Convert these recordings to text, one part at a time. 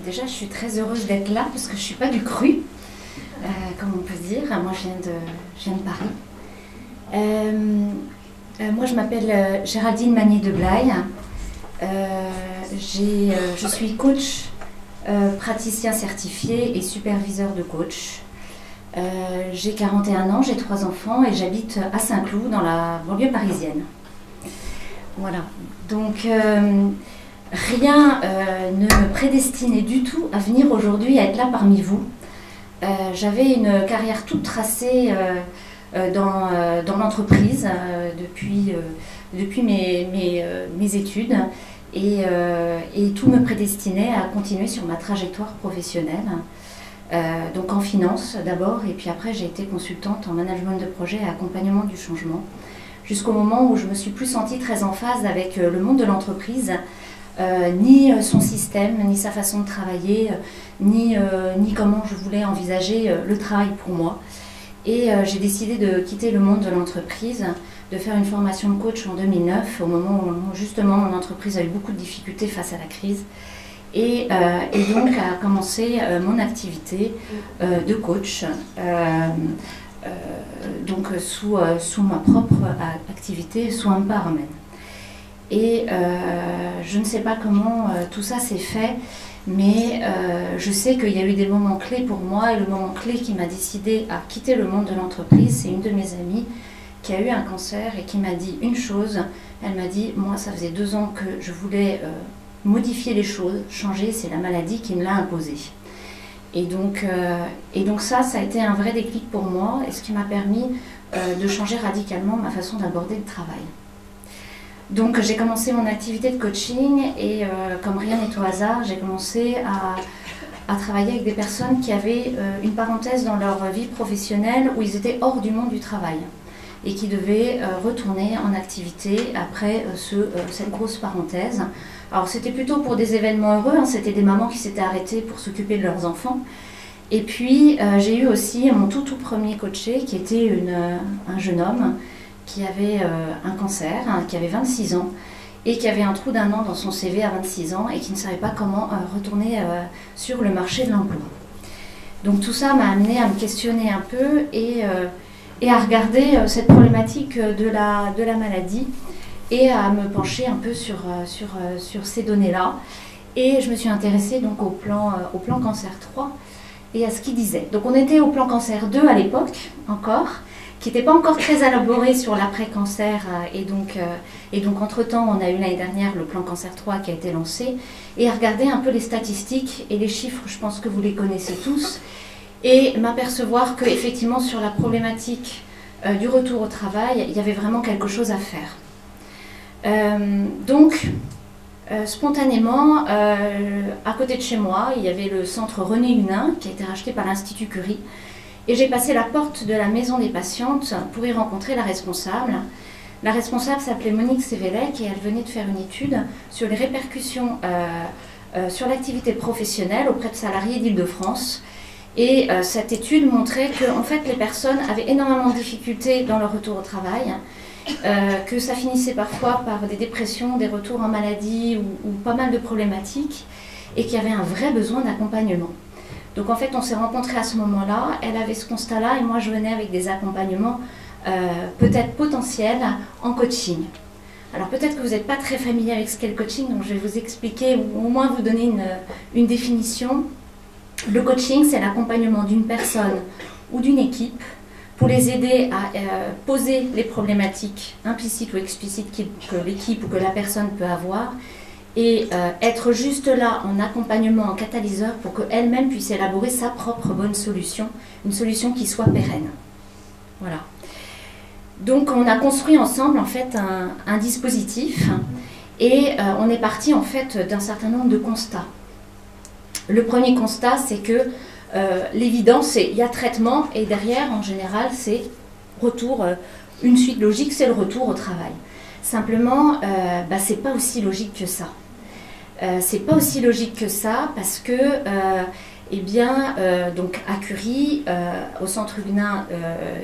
Déjà, je suis très heureuse d'être là parce que je ne suis pas du cru, comme on peut dire. Moi, je viens de Paris. Moi, je m'appelle Géraldine Magnier de Blaye. Je suis coach, praticien certifié et superviseur de coach. J'ai 41 ans, j'ai 3 enfants et j'habite à Saint-Cloud, dans la banlieue parisienne. Voilà. Donc, rien ne me prédestinait du tout à venir aujourd'hui à être là parmi vous. J'avais une carrière toute tracée dans l'entreprise depuis mes études et tout me prédestinait à continuer sur ma trajectoire professionnelle. Donc en finance d'abord, et puis après j'ai été consultante en management de projet et accompagnement du changement, jusqu'au moment où je me suis plus sentie très en phase avec le monde de l'entreprise, ni son système, ni sa façon de travailler, ni comment je voulais envisager le travail pour moi. Et j'ai décidé de quitter le monde de l'entreprise, de faire une formation de coach en 2009, au moment où justement mon entreprise a eu beaucoup de difficultés face à la crise. Et donc a commencé mon activité de coach, donc sous ma propre activité, sous Empowerment. Et je ne sais pas comment tout ça s'est fait, mais je sais qu'il y a eu des moments clés pour moi, et le moment clé qui m'a décidé à quitter le monde de l'entreprise, c'est une de mes amies qui a eu un cancer et qui m'a dit une chose. Elle m'a dit, moi ça faisait 2 ans que je voulais modifier les choses, changer, c'est la maladie qui me l'a imposé. Et donc ça a été un vrai déclic pour moi, et ce qui m'a permis de changer radicalement ma façon d'aborder le travail. Donc j'ai commencé mon activité de coaching et comme rien n'est au hasard, j'ai commencé à travailler avec des personnes qui avaient une parenthèse dans leur vie professionnelle où ils étaient hors du monde du travail et qui devaient retourner en activité après cette grosse parenthèse. Alors c'était plutôt pour des événements heureux, hein, c'était des mamans qui s'étaient arrêtées pour s'occuper de leurs enfants. Et puis j'ai eu aussi mon tout premier coaché qui était un jeune homme qui avait un cancer, hein, qui avait 26 ans et qui avait un trou d'1 an dans son CV à 26 ans et qui ne savait pas comment retourner sur le marché de l'emploi. Donc tout ça m'a amené à me questionner un peu et à regarder cette problématique de la maladie et à me pencher un peu sur ces données-là. Et je me suis intéressée donc au plan cancer 3 et à ce qu'il disait. Donc on était au plan cancer 2 à l'époque encore, qui n'était pas encore très élaboré sur l'après-cancer. Et donc entre-temps, on a eu l'année dernière le plan cancer 3 qui a été lancé. Et à regarder un peu les statistiques et les chiffres, je pense que vous les connaissez tous. Et m'apercevoir qu'effectivement, sur la problématique du retour au travail, il y avait vraiment quelque chose à faire. Spontanément, à côté de chez moi, il y avait le centre René Hunin qui a été racheté par l'Institut Curie. Et j'ai passé la porte de la maison des patientes pour y rencontrer la responsable. La responsable s'appelait Monique Sévélec et elle venait de faire une étude sur les répercussions sur l'activité professionnelle auprès de salariés d'Île-de-France. Et cette étude montrait que en fait, les personnes avaient énormément de difficultés dans leur retour au travail, que ça finissait parfois par des dépressions, des retours en maladie ou pas mal de problématiques, et qu'il y avait un vrai besoin d'accompagnement. Donc en fait, on s'est rencontrés à ce moment-là, elle avait ce constat-là, et moi je venais avec des accompagnements peut-être potentiels en coaching. Alors peut-être que vous n'êtes pas très familier avec ce qu'est le coaching, donc je vais vous expliquer, ou au moins vous donner une définition. Le coaching, c'est l'accompagnement d'une personne ou d'une équipe pour les aider à poser les problématiques implicites ou explicites que l'équipe ou que la personne peut avoir, et être juste là en accompagnement, en catalyseur pour qu'elle-même puisse élaborer sa propre bonne solution, une solution qui soit pérenne. Voilà. Donc on a construit ensemble en fait un dispositif et on est parti en fait d'un certain nombre de constats. Le premier constat, c'est que l'évidence, c'est qu'il y a traitement et derrière, en général, c'est retour, une suite logique, c'est le retour au travail. Simplement, c'est pas aussi logique que ça. C'est pas aussi logique que ça parce que, donc à Curie, au centre Hunin,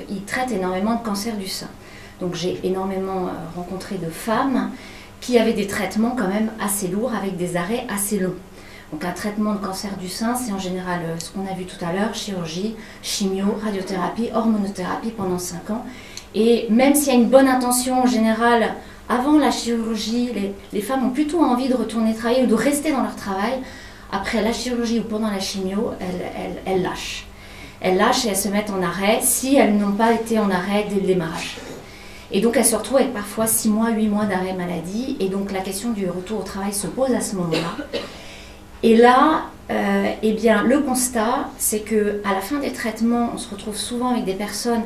ils traitent énormément de cancer du sein. Donc j'ai énormément rencontré de femmes qui avaient des traitements quand même assez lourds avec des arrêts assez longs. Donc un traitement de cancer du sein, c'est en général ce qu'on a vu tout à l'heure, chirurgie, chimio, radiothérapie, hormonothérapie pendant 5 ans. Et même s'il y a une bonne intention en général, avant la chirurgie, les femmes ont plutôt envie de retourner travailler ou de rester dans leur travail. Après la chirurgie ou pendant la chimio, elles lâchent. Elles lâchent et elles se mettent en arrêt si elles n'ont pas été en arrêt dès le démarrage. Et donc elles se retrouvent avec parfois 6 mois, 8 mois d'arrêt maladie. Et donc la question du retour au travail se pose à ce moment-là. Et là, eh bien, le constat, c'est qu'à la fin des traitements, on se retrouve souvent avec des personnes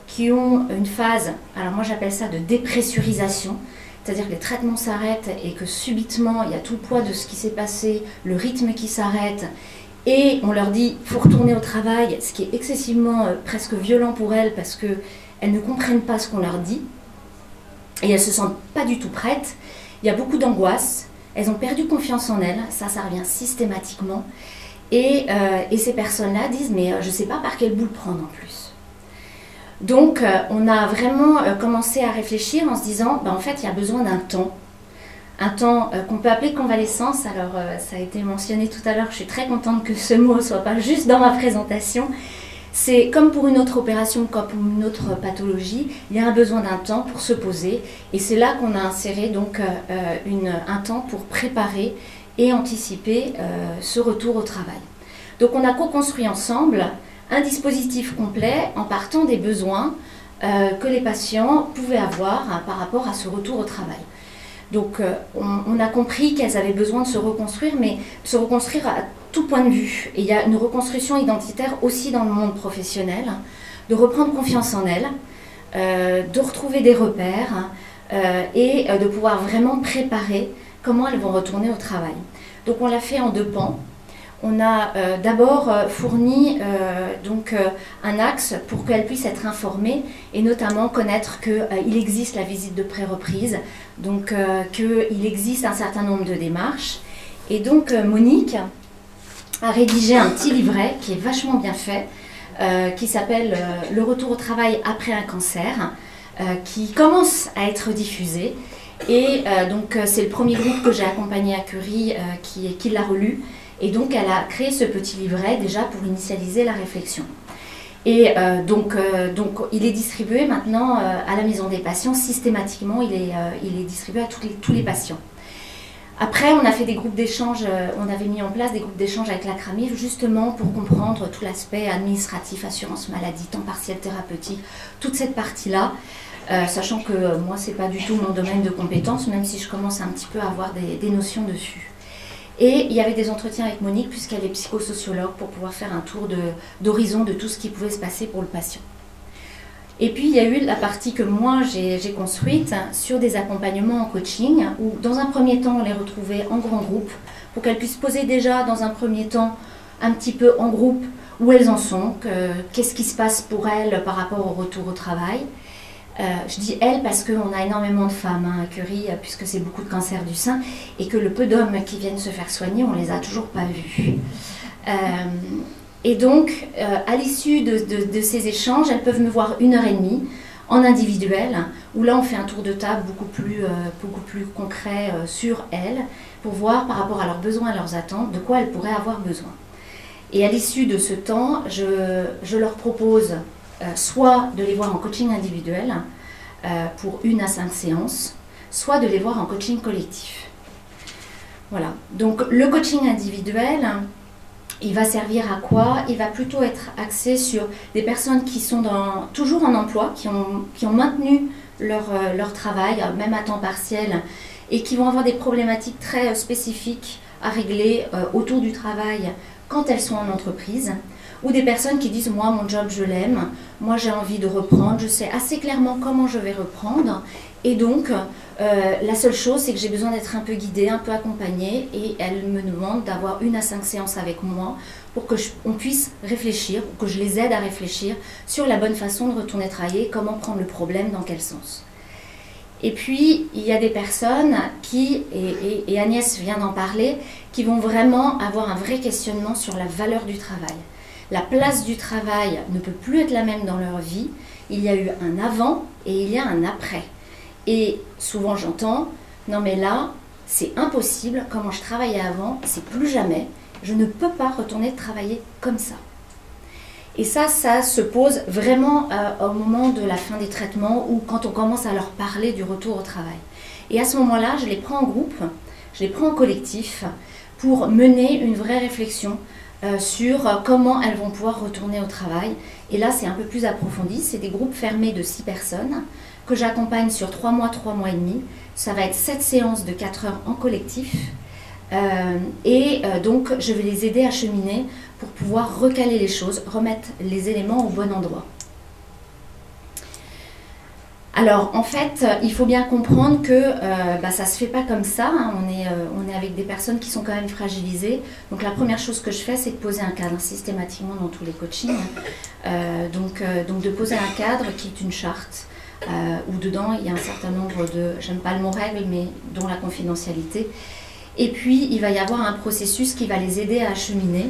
qui ont une phase, alors moi j'appelle ça de dépressurisation, c'est-à-dire que les traitements s'arrêtent et que subitement il y a tout le poids de ce qui s'est passé, le rythme qui s'arrête, et on leur dit il faut retourner au travail, ce qui est excessivement presque violent pour elles parce qu'elles ne comprennent pas ce qu'on leur dit et elles ne se sentent pas du tout prêtes. Il y a beaucoup d'angoisse, elles ont perdu confiance en elles, ça revient systématiquement, et ces personnes-là disent mais je ne sais pas par quel bout le prendre en plus. Donc, on a vraiment commencé à réfléchir en se disant, en fait, il y a besoin d'un temps qu'on peut appeler convalescence. Alors, ça a été mentionné tout à l'heure, je suis très contente que ce mot ne soit pas juste dans ma présentation. C'est comme pour une autre opération, comme pour une autre pathologie, il y a un besoin d'un temps pour se poser. Et c'est là qu'on a inséré donc un temps pour préparer et anticiper ce retour au travail. Donc, on a co-construit ensemble un dispositif complet en partant des besoins que les patients pouvaient avoir par rapport à ce retour au travail. Donc on a compris qu'elles avaient besoin de se reconstruire, mais de se reconstruire à tout point de vue. Et il y a une reconstruction identitaire aussi dans le monde professionnel, de reprendre confiance en elles, de retrouver des repères et de pouvoir vraiment préparer comment elles vont retourner au travail. Donc on l'a fait en 2 pans. On a d'abord fourni un axe pour qu'elles puissent être informées et notamment connaître qu'il existe la visite de pré-reprise, donc qu'il existe un certain nombre de démarches. Et donc Monique a rédigé un petit livret qui est vachement bien fait, qui s'appelle « Le retour au travail après un cancer », qui commence à être diffusé. Et donc c'est le premier groupe que j'ai accompagné à Curie qui l'a relu. Et donc, elle a créé ce petit livret déjà pour initialiser la réflexion. Et donc, il est distribué maintenant à la maison des patients. Systématiquement, il est distribué à tous les patients. Après, on a fait des groupes d'échange, on avait mis en place des groupes d'échange avec la CRAMIF justement pour comprendre tout l'aspect administratif, assurance maladie, temps partiel thérapeutique, toute cette partie-là. Sachant que moi, ce n'est pas du tout mon domaine de compétence, même si je commence un petit peu à avoir des notions dessus. Et il y avait des entretiens avec Monique, puisqu'elle est psychosociologue, pour pouvoir faire un tour d'horizon de tout ce qui pouvait se passer pour le patient. Et puis, il y a eu la partie que moi, j'ai construite sur des accompagnements en coaching, où dans un premier temps, on les retrouvait en grand groupe, pour qu'elles puissent poser déjà, dans un premier temps, un petit peu en groupe, où elles en sont, qu'est-ce qui se passe pour elles par rapport au retour au travail. Je dis elles parce qu'on a énormément de femmes à Curie, puisque c'est beaucoup de cancer du sein, et que le peu d'hommes qui viennent se faire soigner, on ne les a toujours pas vus. Et donc, à l'issue de ces échanges, elles peuvent me voir 1h30 en individuel, où là on fait un tour de table beaucoup plus concret sur elles, pour voir par rapport à leurs besoins et leurs attentes, de quoi elles pourraient avoir besoin. Et à l'issue de ce temps, je leur propose soit de les voir en coaching individuel pour 1 à 5 séances, soit de les voir en coaching collectif. Voilà. Donc le coaching individuel, il va servir à quoi? Il va plutôt être axé sur des personnes qui sont toujours en emploi, qui ont maintenu leur travail, même à temps partiel, et qui vont avoir des problématiques très spécifiques à régler autour du travail quand elles sont en entreprise. Ou des personnes qui disent « moi, mon job, je l'aime, moi, j'ai envie de reprendre, je sais assez clairement comment je vais reprendre, et donc, la seule chose, c'est que j'ai besoin d'être un peu guidée, un peu accompagnée, et elles me demandent d'avoir 1 à 5 séances avec moi pour qu'on puisse réfléchir, ou que je les aide à réfléchir sur la bonne façon de retourner travailler, comment prendre le problème, dans quel sens. » Et puis, il y a des personnes qui, et Agnès vient d'en parler, qui vont vraiment avoir un vrai questionnement sur la valeur du travail. La place du travail ne peut plus être la même dans leur vie. Il y a eu un avant et il y a un après. Et souvent j'entends, non mais là, c'est impossible, comment je travaillais avant, c'est plus jamais, je ne peux pas retourner travailler comme ça. Et ça se pose vraiment au moment de la fin des traitements ou quand on commence à leur parler du retour au travail. Et à ce moment-là, je les prends en groupe, je les prends en collectif pour mener une vraie réflexion sur comment elles vont pouvoir retourner au travail. Et là, c'est un peu plus approfondi. C'est des groupes fermés de 6 personnes que j'accompagne sur 3 mois, 3 mois et demi. Ça va être 7 séances de 4 heures en collectif. Donc, je vais les aider à cheminer pour pouvoir recaler les choses, remettre les éléments au bon endroit. Alors, en fait, il faut bien comprendre que ça ne se fait pas comme ça. Hein. On est avec des personnes qui sont quand même fragilisées. Donc, la première chose que je fais, c'est de poser un cadre systématiquement dans tous les coachings. Donc, de poser un cadre qui est une charte, où dedans, il y a un certain nombre de, j'aime pas le mot règles, mais dont la confidentialité. Et puis, il va y avoir un processus qui va les aider à cheminer.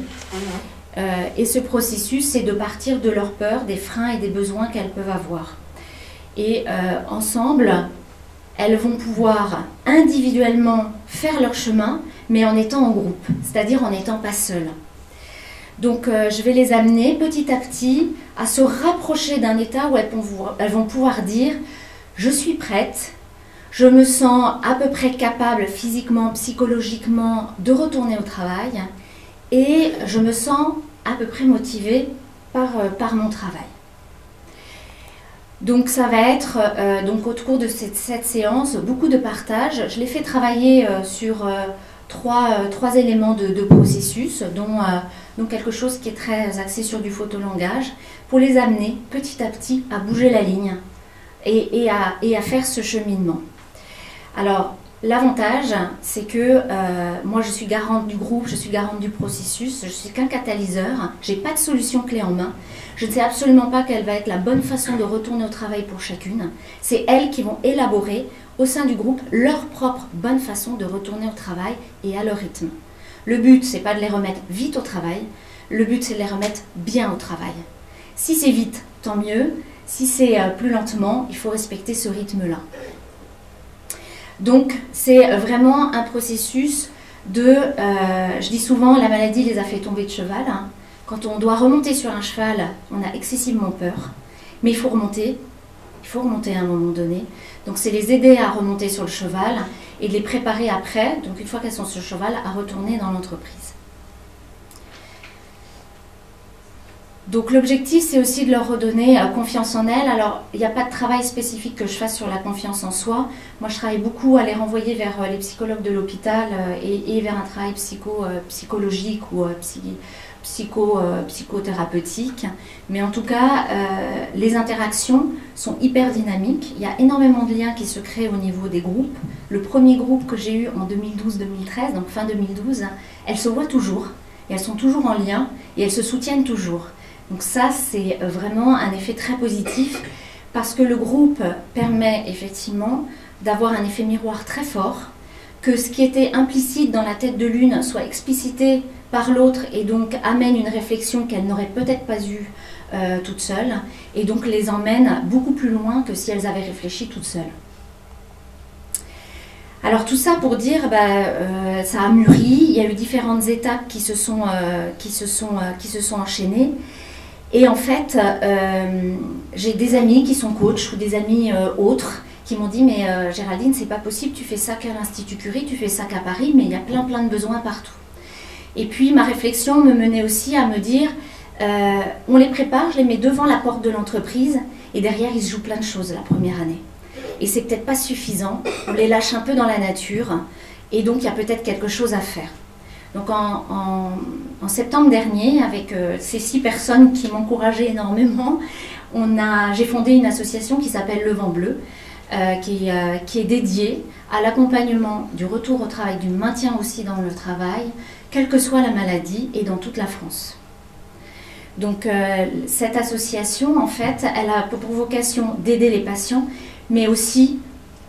Et ce processus, c'est de partir de leurs peurs, des freins et des besoins qu'elles peuvent avoir. Et ensemble, elles vont pouvoir individuellement faire leur chemin, mais en étant en groupe, c'est-à-dire en n'étant pas seules. Donc, je vais les amener petit à petit à se rapprocher d'un état où elles vont pouvoir dire « Je suis prête ». Je me sens à peu près capable physiquement, psychologiquement de retourner au travail et je me sens à peu près motivée par mon travail. Donc ça va être, au cours de cette séance, beaucoup de partage. Je les fais travailler sur trois éléments de processus, dont quelque chose qui est très axé sur du photolangage, pour les amener petit à petit à bouger la ligne et à faire ce cheminement. Alors, l'avantage, c'est que moi, je suis garante du groupe, je suis garante du processus, je ne suis qu'un catalyseur, je n'ai pas de solution clé en main, je ne sais absolument pas quelle va être la bonne façon de retourner au travail pour chacune. C'est elles qui vont élaborer au sein du groupe leur propre bonne façon de retourner au travail et à leur rythme. Le but, ce n'est pas de les remettre vite au travail, le but, c'est de les remettre bien au travail. Si c'est vite, tant mieux. Si c'est plus lentement, il faut respecter ce rythme-là. Donc, c'est vraiment un processus je dis souvent, la maladie les a fait tomber de cheval. Hein. Quand on doit remonter sur un cheval, on a excessivement peur. Mais il faut remonter à un moment donné. Donc, c'est les aider à remonter sur le cheval et de les préparer après, donc une fois qu'elles sont sur le cheval, à retourner dans l'entreprise. Donc l'objectif, c'est aussi de leur redonner confiance en elles. Alors, il n'y a pas de travail spécifique que je fasse sur la confiance en soi. Moi, je travaille beaucoup à les renvoyer vers les psychologues de l'hôpital et vers un travail psychologique ou psychothérapeutique. Mais en tout cas, les interactions sont hyper dynamiques. Il y a énormément de liens qui se créent au niveau des groupes. Le premier groupe que j'ai eu en 2012-2013, donc fin 2012, elles se voient toujours. Et elles sont toujours en lien et elles se soutiennent toujours. Donc ça, c'est vraiment un effet très positif parce que le groupe permet effectivement d'avoir un effet miroir très fort, que ce qui était implicite dans la tête de l'une soit explicité par l'autre et donc amène une réflexion qu'elle n'aurait peut-être pas eue toute seule et donc les emmène beaucoup plus loin que si elles avaient réfléchi toutes seules. Alors tout ça pour dire, ça a mûri, il y a eu différentes étapes qui se sont enchaînées. Et en fait, j'ai des amis qui sont coachs ou des amis autres qui m'ont dit « Mais Géraldine, c'est pas possible, tu fais ça qu'à l'Institut Curie, tu fais ça qu'à Paris, mais il y a plein de besoins partout. » Et puis ma réflexion me menait aussi à me dire on les prépare, je les mets devant la porte de l'entreprise et derrière il se joue plein de choses la première année. Et c'est peut-être pas suffisant, on les lâche un peu dans la nature et donc il y a peut-être quelque chose à faire. Donc en septembre dernier, avec ces 6 personnes qui m'encourageaient énormément, j'ai fondé une association qui s'appelle Le Vent Bleu, qui est dédiée à l'accompagnement du retour au travail, du maintien aussi dans le travail, quelle que soit la maladie et dans toute la France. Donc cette association, en fait, elle a pour vocation d'aider les patients, mais aussi,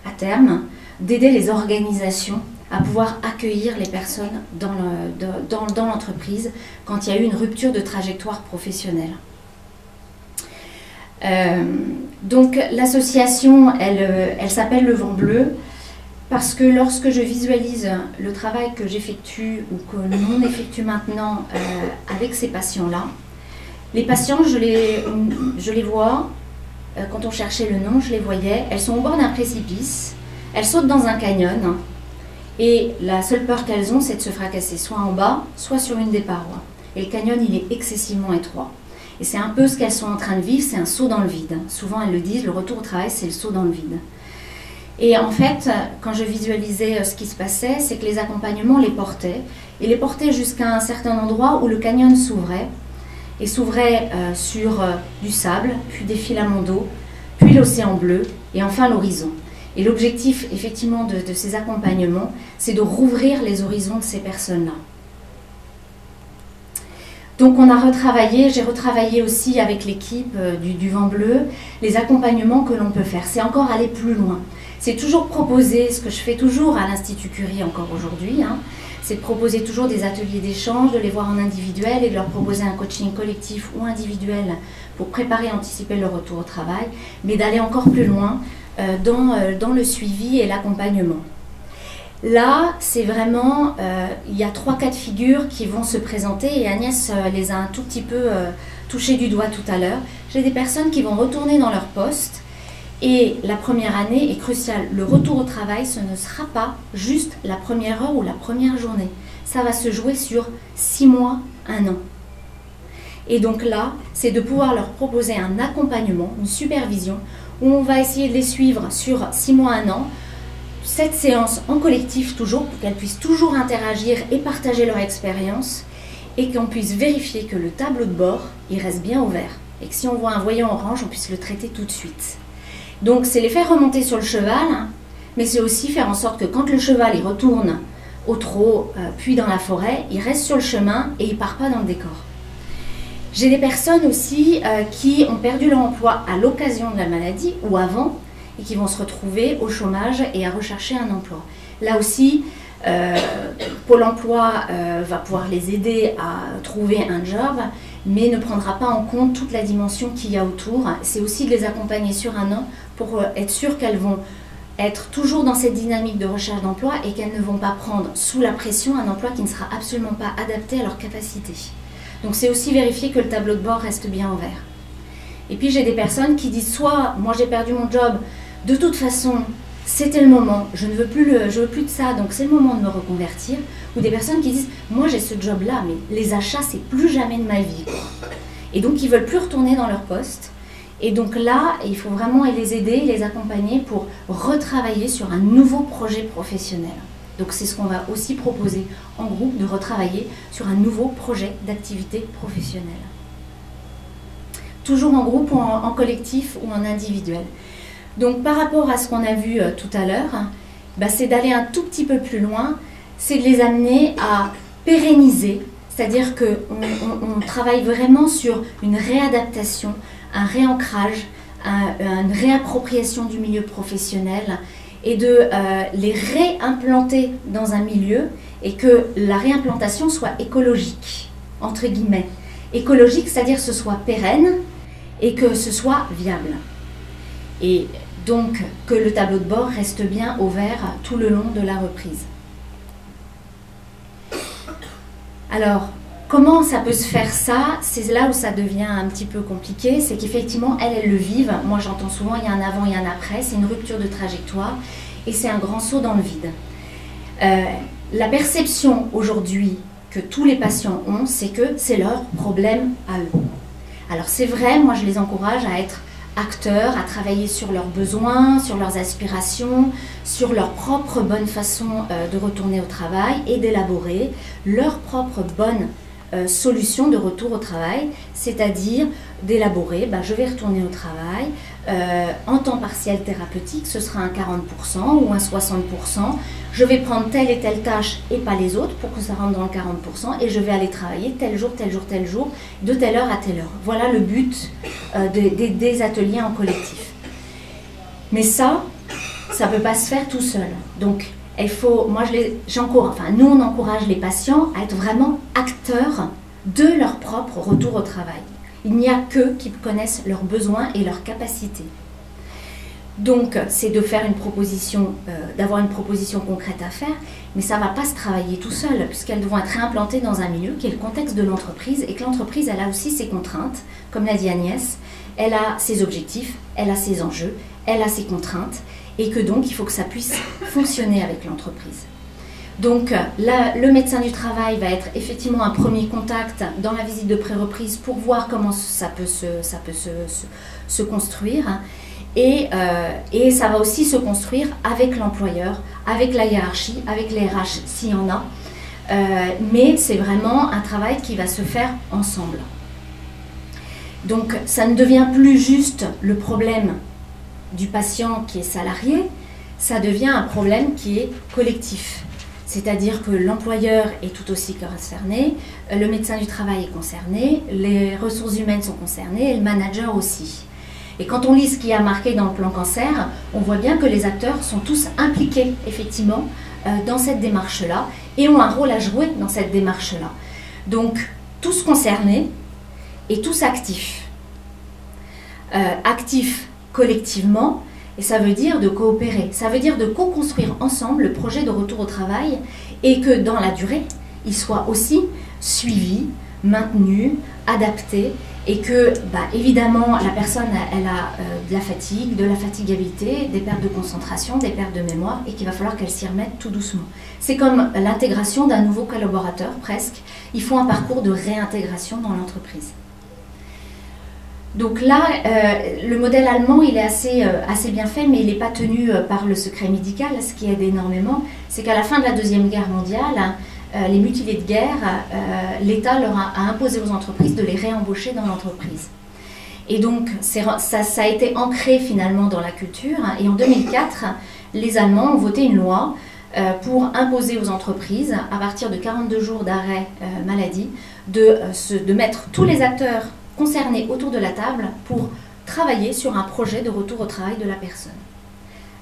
à terme, d'aider les organisations à pouvoir accueillir les personnes dans l'entreprise quand il y a eu une rupture de trajectoire professionnelle. Donc l'association, elle s'appelle Le Vent Bleu. Parce que lorsque je visualise le travail que j'effectue ou que l'on effectue maintenant avec ces patients-là, les patients, je les vois, quand on cherchait le nom, je les voyais, elles sont au bord d'un précipice, elles sautent dans un canyon, et la seule peur qu'elles ont, c'est de se fracasser soit en bas, soit sur une des parois. Et le canyon, il est excessivement étroit. Et c'est un peu ce qu'elles sont en train de vivre, c'est un saut dans le vide. Souvent, elles le disent, le retour au travail, c'est le saut dans le vide. Et en fait, quand je visualisais ce qui se passait, c'est que les accompagnements les portaient, et les portaient jusqu'à un certain endroit où le canyon s'ouvrait, et s'ouvrait sur du sable, puis des filaments d'eau, puis l'océan bleu, et enfin l'horizon. Et l'objectif, effectivement, de ces accompagnements, c'est de rouvrir les horizons de ces personnes-là. Donc on a retravaillé, j'ai retravaillé aussi avec l'équipe du Vent Bleu, les accompagnements que l'on peut faire. C'est encore aller plus loin. C'est toujours proposer, ce que je fais toujours à l'Institut Curie encore aujourd'hui, hein, c'est de proposer toujours des ateliers d'échange, de les voir en individuel et de leur proposer un coaching collectif ou individuel pour préparer et anticiper leur retour au travail, mais d'aller encore plus loin dans le suivi et l'accompagnement. Là, c'est vraiment, il y a 3 cas de figure qui vont se présenter et Agnès les a un tout petit peu touchés du doigt tout à l'heure. J'ai des personnes qui vont retourner dans leur poste et la première année est cruciale. Le retour au travail, ce ne sera pas juste la première heure ou la première journée. Ça va se jouer sur 6 mois, 1 an. Et donc là, c'est de pouvoir leur proposer un accompagnement, une supervision, où on va essayer de les suivre sur 6 mois, 1 an, cette séance en collectif toujours, pour qu'elles puissent toujours interagir et partager leur expérience, et qu'on puisse vérifier que le tableau de bord, il reste bien ouvert, et que si on voit un voyant orange, on puisse le traiter tout de suite. Donc c'est les faire remonter sur le cheval, hein, mais c'est aussi faire en sorte que quand le cheval il retourne au trot, puis dans la forêt, il reste sur le chemin et il ne part pas dans le décor. J'ai des personnes aussi qui ont perdu leur emploi à l'occasion de la maladie ou avant et qui vont se retrouver au chômage et à rechercher un emploi. Là aussi, Pôle emploi va pouvoir les aider à trouver un job, mais ne prendra pas en compte toute la dimension qu'il y a autour. C'est aussi de les accompagner sur 1 an pour être sûr qu'elles vont être toujours dans cette dynamique de recherche d'emploi et qu'elles ne vont pas prendre sous la pression un emploi qui ne sera absolument pas adapté à leurs capacités. Donc c'est aussi vérifier que le tableau de bord reste bien ouvert. Et puis j'ai des personnes qui disent soit moi j'ai perdu mon job, de toute façon c'était le moment, je ne veux plus, je veux plus de ça, donc c'est le moment de me reconvertir. Ou des personnes qui disent moi j'ai ce job là mais les achats c'est plus jamais de ma vie. Et donc ils ne veulent plus retourner dans leur poste. Et donc là, il faut vraiment les aider, les accompagner pour retravailler sur un nouveau projet professionnel. Donc c'est ce qu'on va aussi proposer en groupe, de retravailler sur un nouveau projet d'activité professionnelle. Toujours en groupe ou en collectif ou en individuel. Donc par rapport à ce qu'on a vu tout à l'heure, c'est d'aller un tout petit peu plus loin, c'est de les amener à pérenniser, c'est-à-dire qu'on travaille vraiment sur une réadaptation, un réancrage, une réappropriation du milieu professionnel et de les réimplanter dans un milieu et que la réimplantation soit écologique, entre guillemets. Écologique, c'est-à-dire que ce soit pérenne et que ce soit viable. Et donc que le tableau de bord reste bien ouvert tout le long de la reprise. Alors, comment ça peut se faire ça? C'est là où ça devient un petit peu compliqué, c'est qu'effectivement, elles le vivent. Moi, j'entends souvent, il y a un avant et un après, c'est une rupture de trajectoire et c'est un grand saut dans le vide. La perception aujourd'hui que tous les patients ont, c'est que c'est leur problème à eux. Alors c'est vrai, moi je les encourage à être acteurs, à travailler sur leurs besoins, sur leurs aspirations, sur leur propre bonne façon de retourner au travail et d'élaborer leur propre bonne solution de retour au travail, c'est-à-dire d'élaborer, je vais retourner au travail, en temps partiel thérapeutique, ce sera un 40% ou un 60%, je vais prendre telle et telle tâche et pas les autres pour que ça rentre dans le 40% et je vais aller travailler tel jour, tel jour, tel jour, de telle heure à telle heure. Voilà le but des ateliers en collectif. Mais ça ne peut pas se faire tout seul. Donc, il faut, nous on encourage les patients à être vraiment acteurs de leur propre retour au travail. Il n'y a qu'eux qui connaissent leurs besoins et leurs capacités. Donc, c'est de faire une proposition, d'avoir une proposition concrète à faire, mais ça ne va pas se travailler tout seul, puisqu'elles vont être réimplantées dans un milieu qui est le contexte de l'entreprise, et que l'entreprise, elle a aussi ses contraintes, comme l'a dit Agnès, elle a ses objectifs, elle a ses enjeux, elle a ses contraintes, et que donc, il faut que ça puisse fonctionner avec l'entreprise. Donc là, le médecin du travail va être effectivement un premier contact dans la visite de pré-reprise pour voir comment ça peut se construire. Et ça va aussi se construire avec l'employeur, avec la hiérarchie, avec les RH s'il y en a. Mais c'est vraiment un travail qui va se faire ensemble. Donc ça ne devient plus juste le problème du patient qui est salarié, ça devient un problème qui est collectif. C'est-à-dire que l'employeur est tout aussi concerné, le médecin du travail est concerné, les ressources humaines sont concernées et le manager aussi. Et quand on lit ce qui est marqué dans le plan cancer, on voit bien que les acteurs sont tous impliqués effectivement dans cette démarche-là et ont un rôle à jouer dans cette démarche-là. Donc tous concernés et tous actifs. Actifs collectivement. Et ça veut dire de coopérer, ça veut dire de co-construire ensemble le projet de retour au travail et que dans la durée, il soit aussi suivi, maintenu, adapté et que, évidemment, la personne, elle a de la fatigue, de la fatigabilité, des pertes de concentration, des pertes de mémoire et qu'il va falloir qu'elle s'y remette tout doucement. C'est comme l'intégration d'un nouveau collaborateur, presque. Il faut un parcours de réintégration dans l'entreprise. Donc là, le modèle allemand, il est assez bien fait, mais il n'est pas tenu par le secret médical. Ce qui aide énormément, c'est qu'à la fin de la Deuxième Guerre mondiale, les mutilés de guerre, l'État leur a imposé aux entreprises de les réembaucher dans l'entreprise. Et donc, ça a été ancré finalement dans la culture. Et en 2004, les Allemands ont voté une loi pour imposer aux entreprises, à partir de 42 jours d'arrêt maladie, de mettre tous les acteurs concernés autour de la table pour travailler sur un projet de retour au travail de la personne.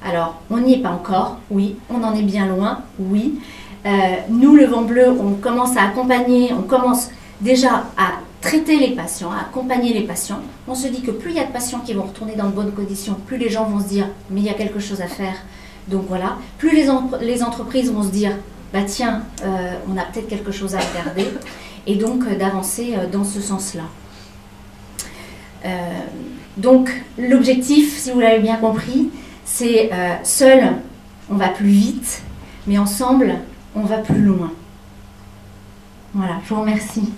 Alors, on n'y est pas encore, oui, on en est bien loin, oui. Nous, le Vent Bleu, on commence à accompagner, on commence déjà à traiter les patients, à accompagner les patients. On se dit que plus il y a de patients qui vont retourner dans de bonnes conditions, plus les gens vont se dire « mais il y a quelque chose à faire ». Donc voilà, plus les entreprises vont se dire « bah tiens, on a peut-être quelque chose à regarder » et donc d'avancer dans ce sens-là. Donc l'objectif, si vous l'avez bien compris, c'est seul on va plus vite, mais ensemble on va plus loin. Voilà, je vous remercie.